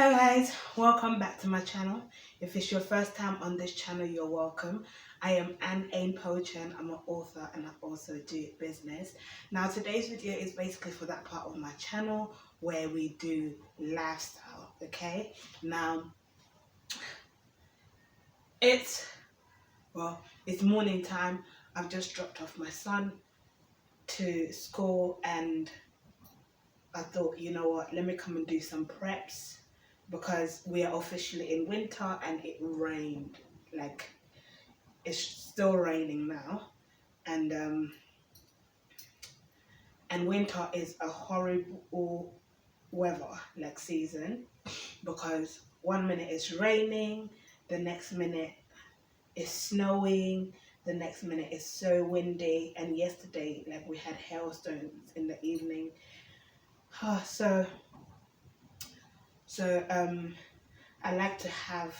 Hello guys, welcome back to my channel. If it's your first time on this channel, you're welcome. I am A.H.P. I'm an author and I also do business. Now today's video is basically for that part of my channel where we do lifestyle, okay? Now it's morning time. I've just dropped off my son to school and I thought, you know what, let me come and do some preps because we are officially in winter and it rained. Like, it's still raining now, and winter is a horrible weather, like season, because 1 minute it's raining, the next minute it's snowing, the next minute it's so windy, and yesterday like we had hailstones in the evening. So I like to have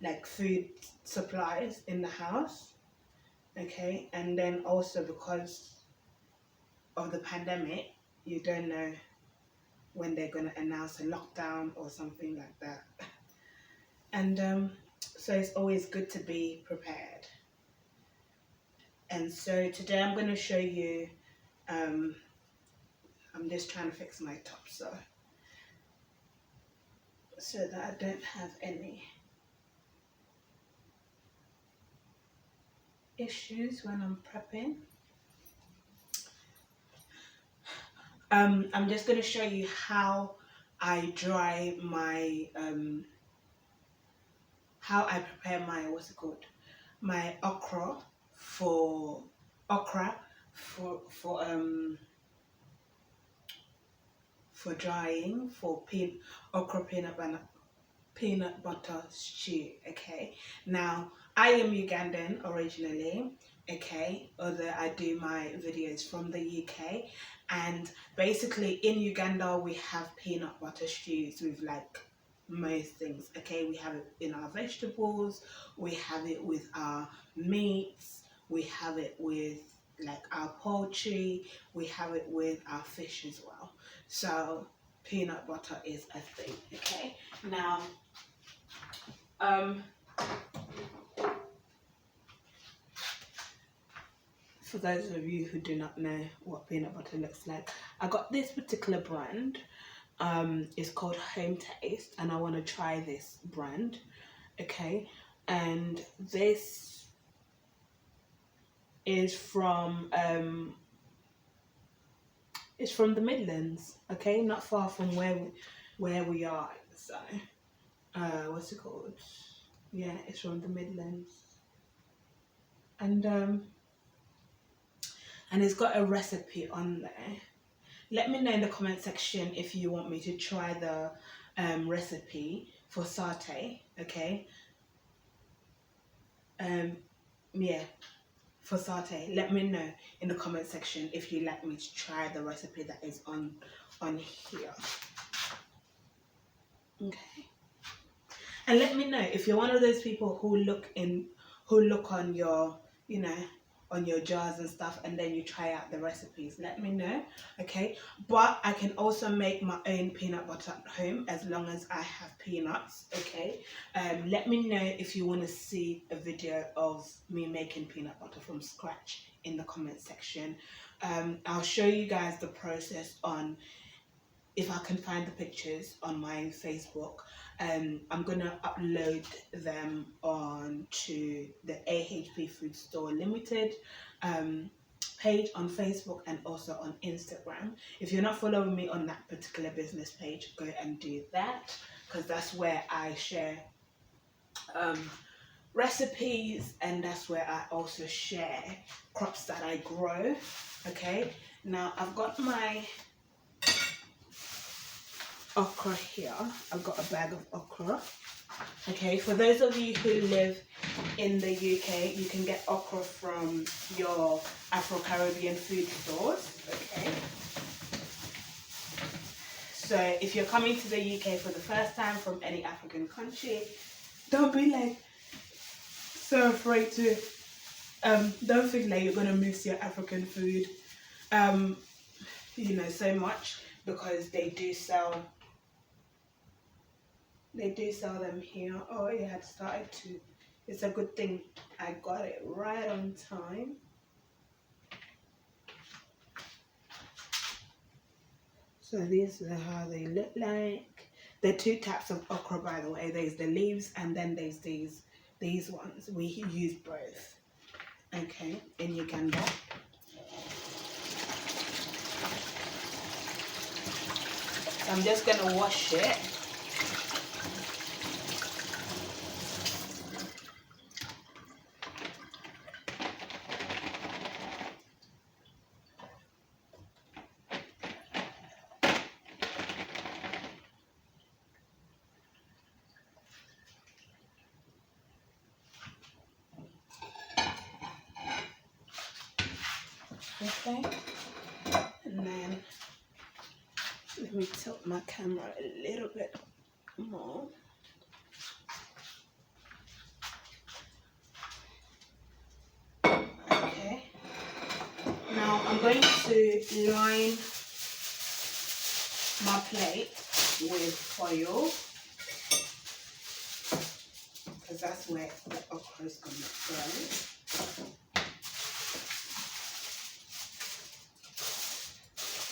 like food supplies in the house, okay? And then also because of the pandemic, you don't know when they're going to announce a lockdown or something like that. And so it's always good to be prepared. And so today I'm going to show you, I'm just trying to fix my top so that I don't have any issues when I'm prepping. I'm just going to show you how I dry my, how I prepare my, my okra for drying, for okra peanut butter stew, okay? Now, I am Ugandan originally, okay, although I do my videos from the UK, and basically in Uganda we have peanut butter stews with like most things, okay? We have it in our vegetables, we have it with our meats, we have it with like our poultry, we have it with our fish as well. So peanut butter is a thing, okay? Now for those of you who do not know what peanut butter looks like, I got this particular brand. It's called Home Taste, and I want to try this brand, okay? And this is from it's from the Midlands, okay? Not far from where we are. So what's it called? Yeah, it's from the Midlands, and it's got a recipe on there. Let me know in the comment section if you want me to try the recipe for satay, okay? Yeah, for satay. Let me know in the comment section if you'd like me to try the recipe that is on here. Okay. And let me know if you're one of those people who look on your, you know, on your jars and stuff, and then you try out the recipes. Let me know, okay? But I can also make my own peanut butter at home as long as I have peanuts, okay? Let me know if you want to see a video of me making peanut butter from scratch in the comment section. I'll show you guys the process on, if I can find the pictures on my Facebook. I'm gonna upload them onto the A.H.P Food Store Limited page on Facebook and also on Instagram. If you're not following me on that particular business page, go and do that, because that's where I share recipes, and that's where I also share crops that I grow, okay? Now I've got my okra here. I've got a bag of okra, okay? For those of you who live in the UK, you can get okra from your Afro-Caribbean food stores, okay? So if you're coming to the UK for the first time from any African country, don't be like so afraid to don't think like you're gonna miss your African food you know, so much, because they do sell They do sell them here. Oh, it had started to. It's a good thing I got it right on time. So these are how they look like. There are two types of okra, by the way. There's the leaves and then there's these ones. We use both. Okay, in Uganda. So I'm just gonna wash it. Okay, and then let me tilt my camera a little bit more. Okay, now I'm going to line my plate with foil because that's where the okra is going to go.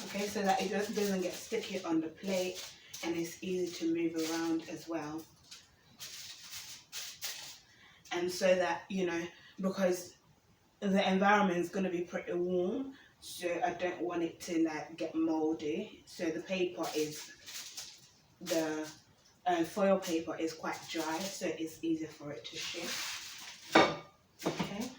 Okay, so that it doesn't get sticky on the plate and it's easy to move around as well. And so that, because the environment is going to be pretty warm, so I don't want it to like get moldy. So the foil paper is quite dry, so it's easier for it to shift. Okay.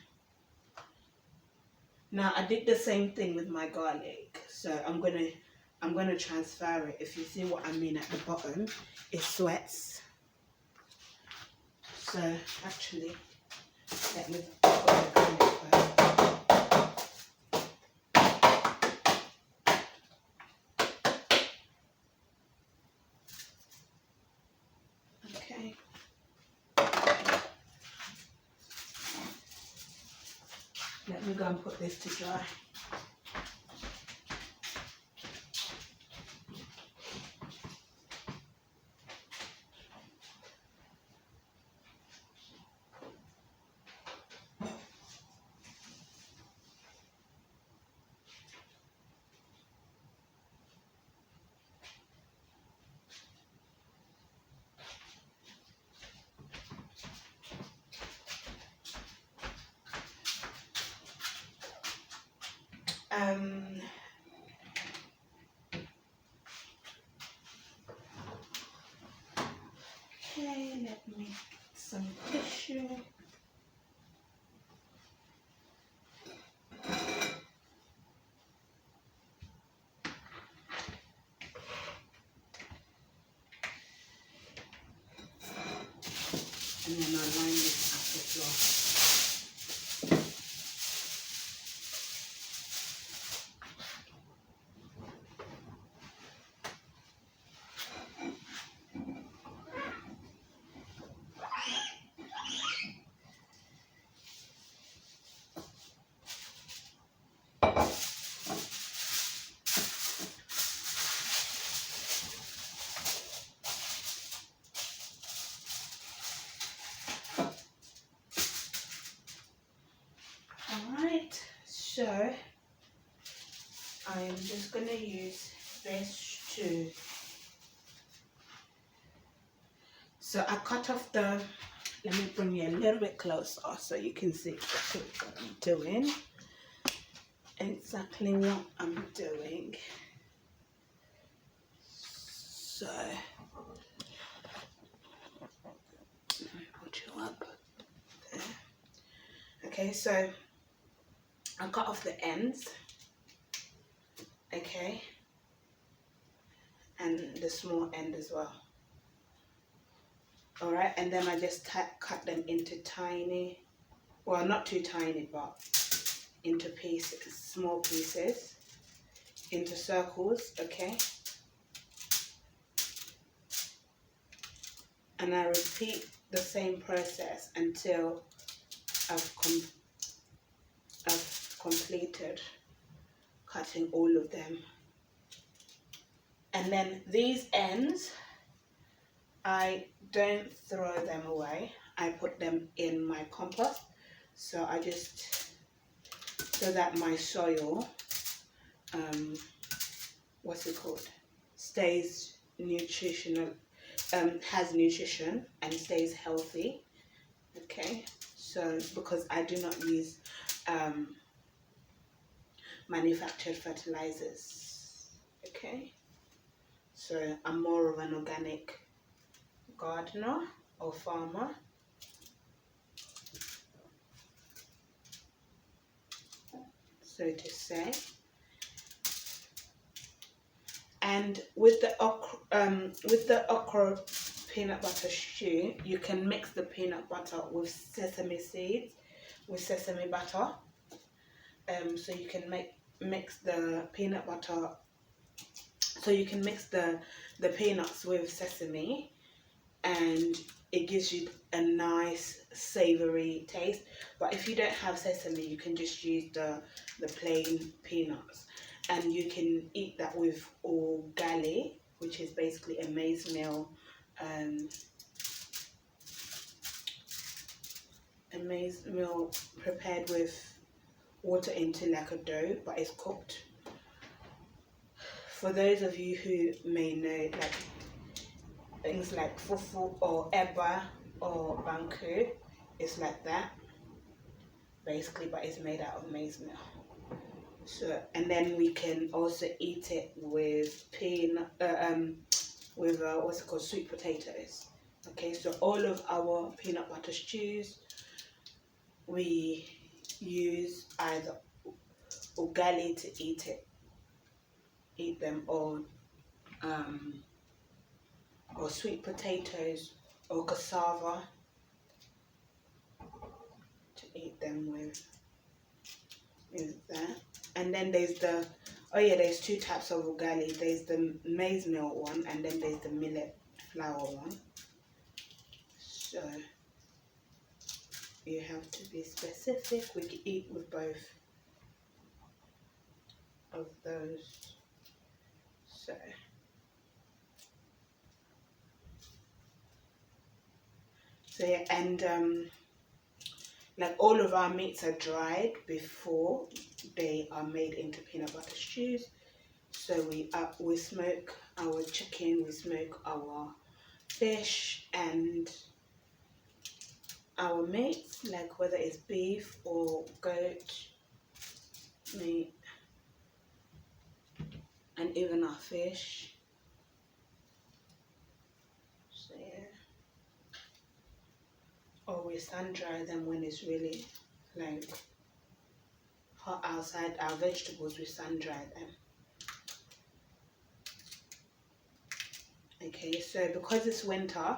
Now I did the same thing with my garlic, so I'm gonna transfer it. If you see what I mean at the bottom, it sweats. So actually, let me put the garlic first. Okay. Let me go and put this to dry. Okay, let me get some tissue. And then I'll line this up as well. Alright, so I am just going to use this to, so I cut off let me bring you a little bit closer so you can see exactly what I'm doing. Exactly what I'm doing. So, let me put you up there. Okay, so I cut off the ends, okay, and the small end as well. Alright, and then I just cut them into tiny, well not too tiny, but into pieces, small pieces, into circles, okay. And I repeat the same process until I've completed cutting all of them. And then these ends, I don't throw them away. I put them in my compost. So I just, so that my soil, what's it called, stays nutritional, has nutrition and stays healthy. Okay, so because I do not use manufactured fertilizers. Okay, so I'm more of an organic gardener or farmer. So to say. And with the okra peanut butter stew, you can mix the peanut butter with sesame seeds, with sesame butter. So you can mix the peanut butter. So you can mix the peanuts with sesame, and it gives you a nice savory taste. But if you don't have sesame, you can just use the plain peanuts, and you can eat that with ugali, which is basically a maize meal, prepared with water into like a dough, but it's cooked. For those of you who may know, like things like fufu or eba or banku, it's like that basically, but it's made out of maize meal. So, and then we can also eat it with what's it called, sweet potatoes. Okay, so all of our peanut butter stews, we use either ugali to eat them, or sweet potatoes or cassava to eat them with. Is that? And then there's there's two types of ugali. There's the maize meal one, and then there's the millet flour one. So you have to be specific. We can eat with both of those. So yeah, and like all of our meats are dried before they are made into peanut butter stews. So we smoke our chicken, we smoke our fish and our meats, like whether it's beef or goat meat, and even our fish. So yeah. Or we sun dry them when it's really like hot outside. Our vegetables, we sun dry them. Okay, so because it's winter,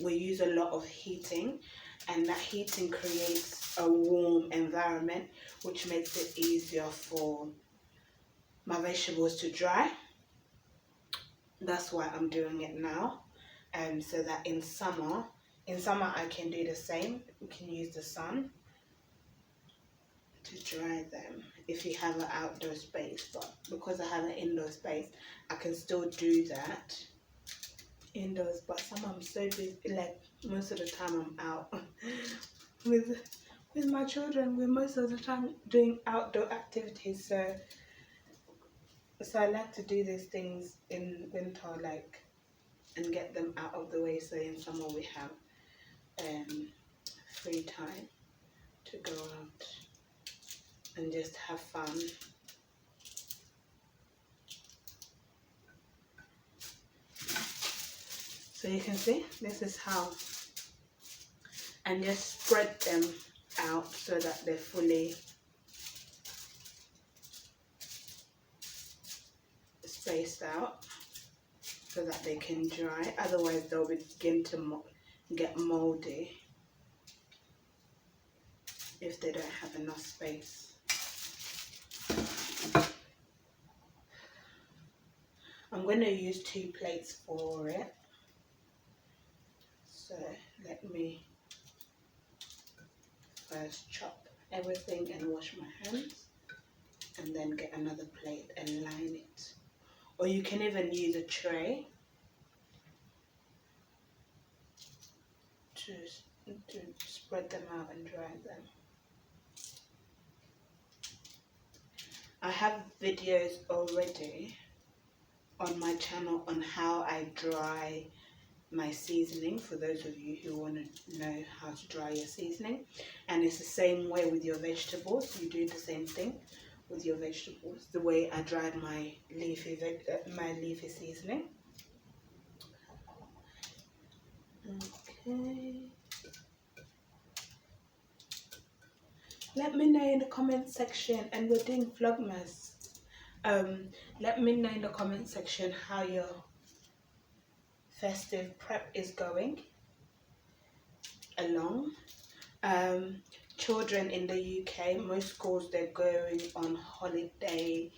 we use a lot of heating, and that heating creates a warm environment, which makes it easier for my vegetables to dry. That's why I'm doing it now, so that in summer I can do the same. We can use the sun to dry them if you have an outdoor space, but because I have an indoor space, I can still do that indoors. But some I'm so busy, like most of the time I'm out with my children. We're most of the time doing outdoor activities, so I like to do these things in winter, like, and get them out of the way, so in summer we have free time to go out and just have fun. So you can see, this is how, and just spread them out so that they're fully spaced out so that they can dry, otherwise they'll begin to get moldy if they don't have enough space. I'm going to use 2 plates for it, so let me first chop everything and wash my hands, and then get another plate and line it. Or you can even use a tray to spread them out and dry them. I have videos already on my channel on how I dry my seasoning, for those of you who want to know how to dry your seasoning. And it's the same way with your vegetables. You do the same thing with your vegetables, the way I dried my leafy seasoning. Okay. Let me know in the comment section, and we're doing vlogmas. Let me know in the comment section how your festive prep is going along. Children in the UK, most schools, they're going on holiday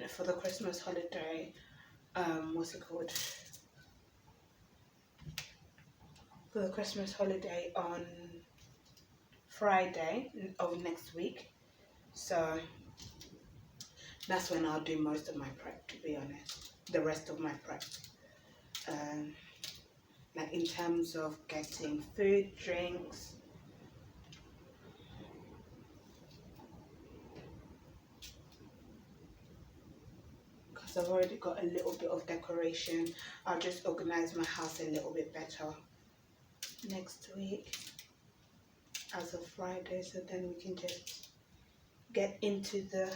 for the Christmas holiday. What's it called? For the Christmas holiday on Friday of next week. So that's when I'll do most of my prep, to be honest. The rest of my prep. Like in terms of getting food, drinks. Because I've already got a little bit of decoration. I'll just organize my house a little bit better next week as of Friday, so then we can just get into the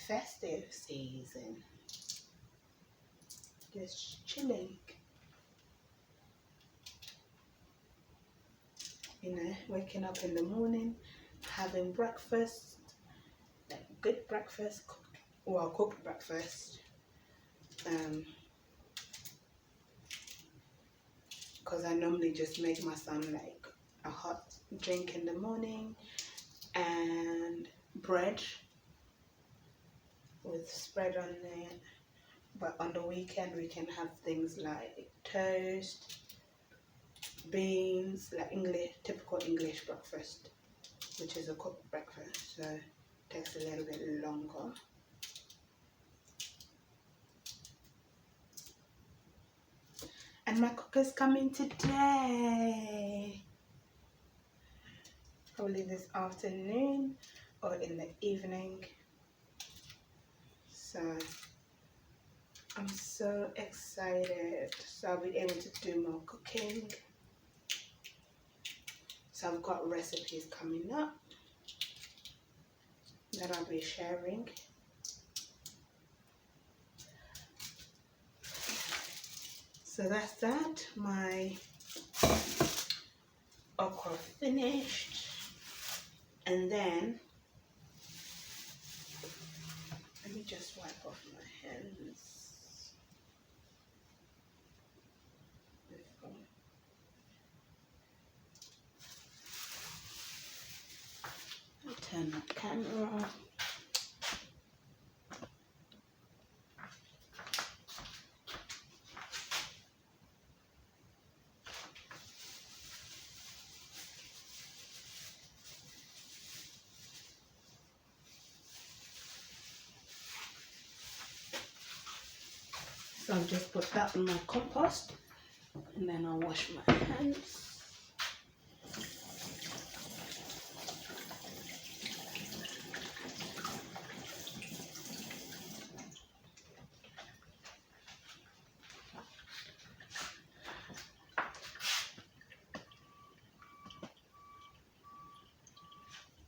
festive season. Just chilling. You know, waking up in the morning, having breakfast, like good breakfast, cooked breakfast. Because I normally just make my son like a hot drink in the morning and bread with spread on it. But on the weekend we can have things like toast, beans, like typical English breakfast, which is a cooked breakfast, so it takes a little bit longer. And my cooker's coming today, probably this afternoon or in the evening. So I'm so excited. So I'll be able to do more cooking. So I've got recipes coming up that I'll be sharing. So that's that. My okra finished. And then let me just wipe off my hands. I'll turn the camera on. So I'll just put that in my compost and then I'll wash my hands.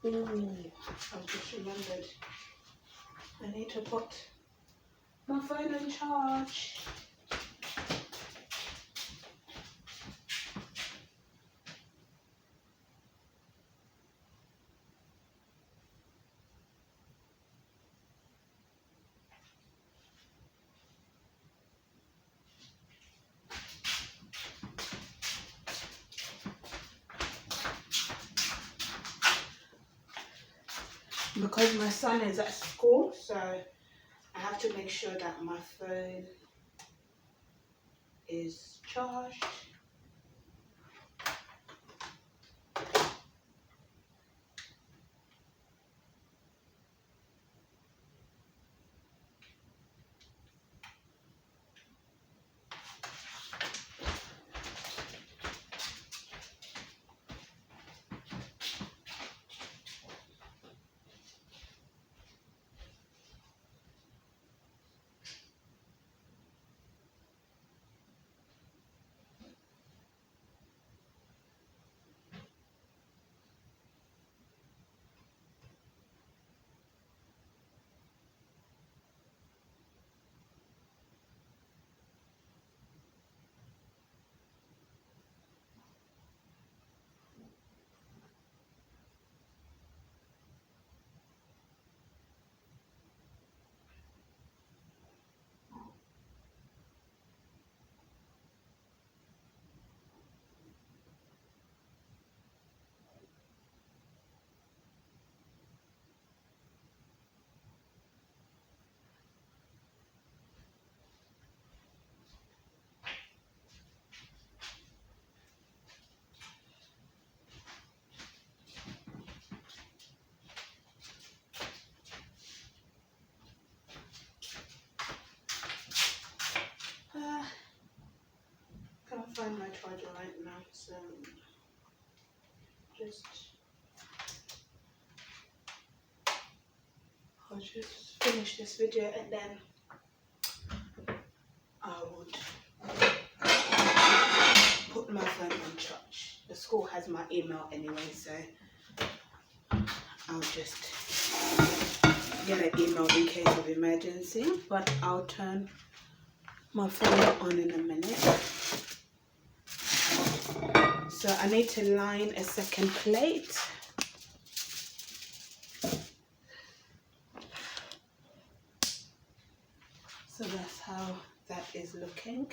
Ooh, I've just remembered I need to put my phone on charge. Because my son is at school, so I have to make sure that my phone is charged. find my charger right now, so I'll just finish this video and then I would put my phone on charge. The school has my email anyway, so I'll just get an email in case of emergency, but I'll turn my phone on in a minute. So I need to line a second plate. So that's how that is looking.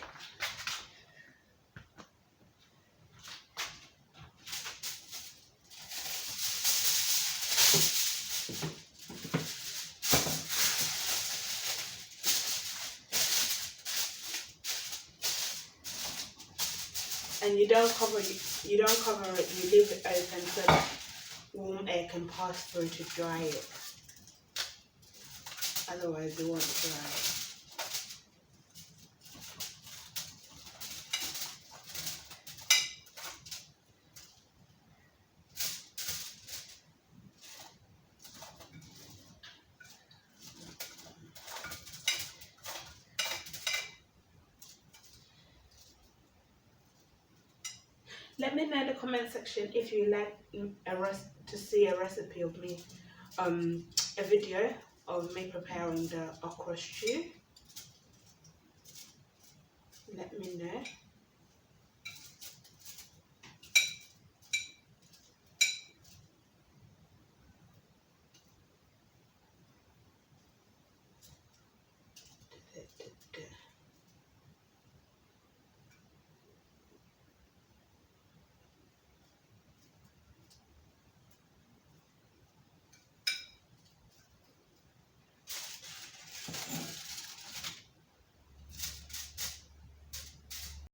And you don't cover it, you leave it open so that warm air can pass through to dry it. Otherwise it won't dry. Let me know in the comment section if you like to see a recipe of me, a video of me preparing the okra stew. Let me know.